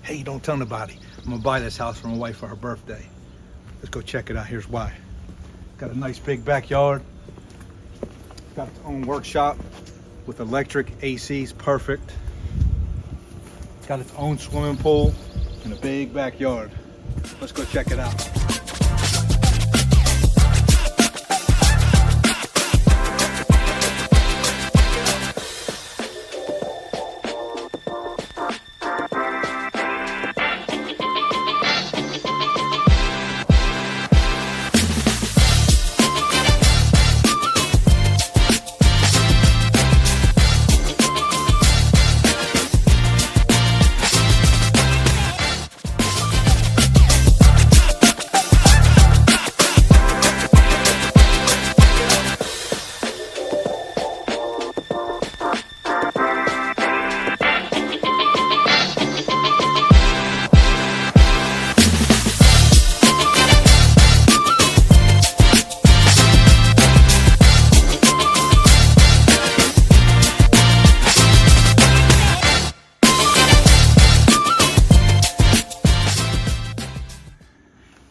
Hey, don't tell nobody. I'm gonna buy this house for my wife for her birthday. Let's go check it out. Here's why. Got a nice big backyard. Got its own workshop with electric ACs, perfect. Got its own swimming pool and a big backyard. Let's go check it out.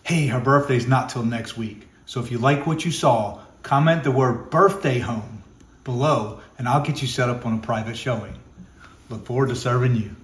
Hey, her birthday's not till next week. So if you like what you saw, comment the word birthday home below and I'll get you set up on a private showing. Look forward to serving you.